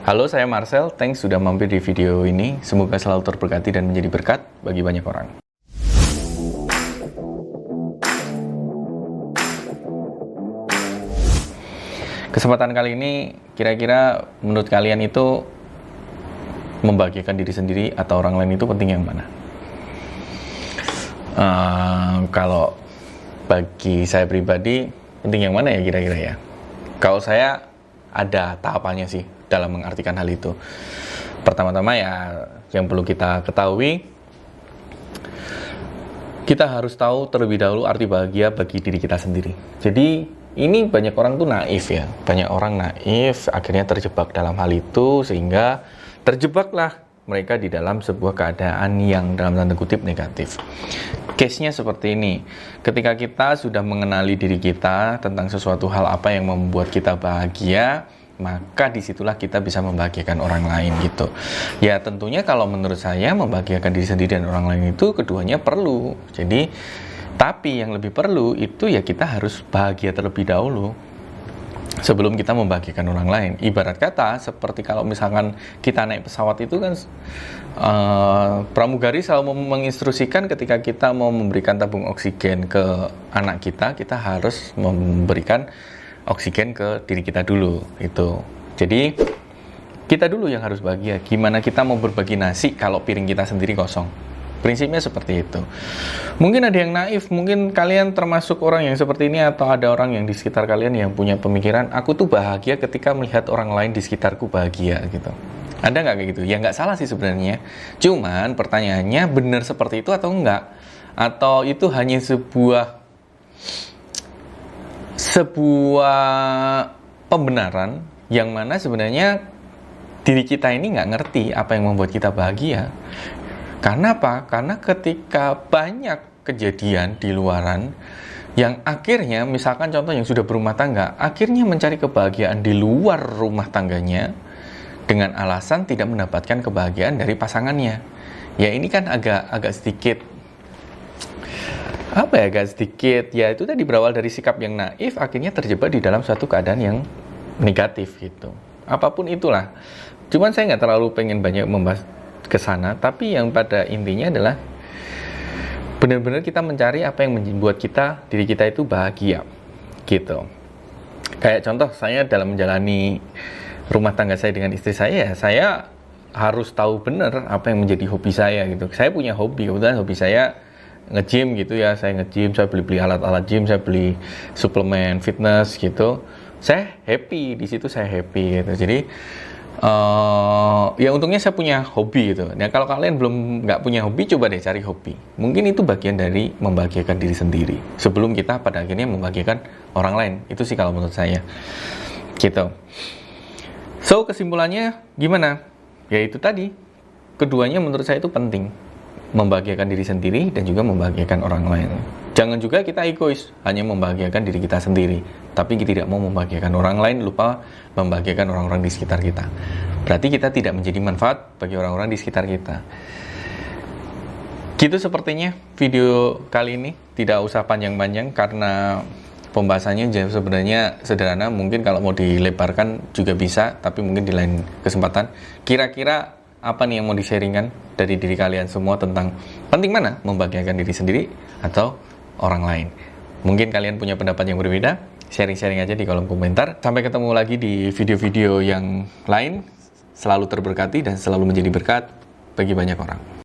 Halo, saya Marcel. Thanks sudah mampir di video ini. Semoga selalu terberkati dan menjadi berkat bagi banyak orang. Kesempatan kali ini, kira-kira menurut kalian itu membahagiakan diri sendiri atau orang lain itu penting yang mana? Kalau bagi saya pribadi, penting yang mana ya kira-kira ya? Kalau saya ada tahapannya sih dalam mengartikan hal itu. Pertama-tama ya yang perlu kita ketahui, kita harus tahu terlebih dahulu arti bahagia bagi diri kita sendiri. Jadi ini banyak orang tuh naif ya, banyak orang naif akhirnya terjebak dalam hal itu sehingga terjebaklah mereka di dalam sebuah keadaan yang dalam tanda kutip negatif. Case-nya seperti ini, ketika kita sudah mengenali diri kita tentang sesuatu hal apa yang membuat kita bahagia, maka disitulah kita bisa membahagiakan orang lain gitu. Ya tentunya kalau menurut saya membahagiakan diri sendiri dan orang lain itu keduanya perlu. Jadi, tapi yang lebih perlu itu ya kita harus bahagia terlebih dahulu sebelum kita membahagiakan orang lain. Ibarat kata seperti kalau misalkan kita naik pesawat itu kan pramugari selalu menginstruksikan ketika kita mau memberikan tabung oksigen ke anak kita, kita harus memberikan oksigen ke diri kita dulu itu. Jadi kita dulu yang harus bahagia. Gimana kita mau berbagi nasi kalau piring kita sendiri kosong? Prinsipnya seperti itu. Mungkin ada yang naif, mungkin kalian termasuk orang yang seperti ini atau ada orang yang di sekitar kalian yang punya pemikiran, aku tuh bahagia ketika melihat orang lain di sekitarku bahagia gitu. Ada nggak kayak gitu? Ya nggak salah sih sebenarnya. Cuman pertanyaannya benar seperti itu atau enggak? Atau itu hanya sebuah pembenaran yang mana sebenarnya diri kita ini nggak ngerti apa yang membuat kita bahagia. Karena apa? Karena ketika banyak kejadian di luaran yang akhirnya, misalkan contoh yang sudah berumah tangga, akhirnya mencari kebahagiaan di luar rumah tangganya dengan alasan tidak mendapatkan kebahagiaan dari pasangannya. Ya ini kan agak sedikit ya itu tadi berawal dari sikap yang naif akhirnya terjebak di dalam suatu keadaan yang negatif gitu. Apapun itulah. Cuman saya nggak terlalu pengen banyak membahas ke sana, tapi yang pada intinya adalah benar-benar kita mencari apa yang membuat diri kita itu bahagia gitu. Kayak contoh saya dalam menjalani rumah tangga saya dengan istri saya harus tahu benar apa yang menjadi hobi saya gitu. Saya punya hobi, kebetulan hobi saya nge-gym gitu ya, saya nge-gym, saya beli alat-alat gym, saya beli suplemen fitness gitu. Saya happy di situ, saya happy gitu. Jadi ya untungnya saya punya hobi gitu. Nah kalau kalian nggak punya hobi, coba deh cari hobi. Mungkin itu bagian dari membahagiakan diri sendiri sebelum kita pada akhirnya membahagiakan orang lain. Itu sih kalau menurut saya gitu. So kesimpulannya gimana? Ya itu tadi, keduanya menurut saya itu penting, membahagiakan diri sendiri dan juga membahagiakan orang lain. Jangan juga kita egois, hanya membahagiakan diri kita sendiri, tapi kita tidak mau membahagiakan orang lain, lupa membahagiakan orang-orang di sekitar kita. Berarti kita tidak menjadi manfaat bagi orang-orang di sekitar kita. Gitu sepertinya video kali ini, tidak usah panjang-panjang karena pembahasannya sebenarnya sederhana. Mungkin kalau mau dilebarkan juga bisa, tapi mungkin di lain kesempatan. Kira-kira apa nih yang mau di-sharingkan dari diri kalian semua tentang penting mana membahagiakan diri sendiri atau orang lain? Mungkin kalian punya pendapat yang berbeda, sharing-sharing aja di kolom komentar. Sampai ketemu lagi di video-video yang lain. Selalu terberkati dan selalu menjadi berkat bagi banyak orang.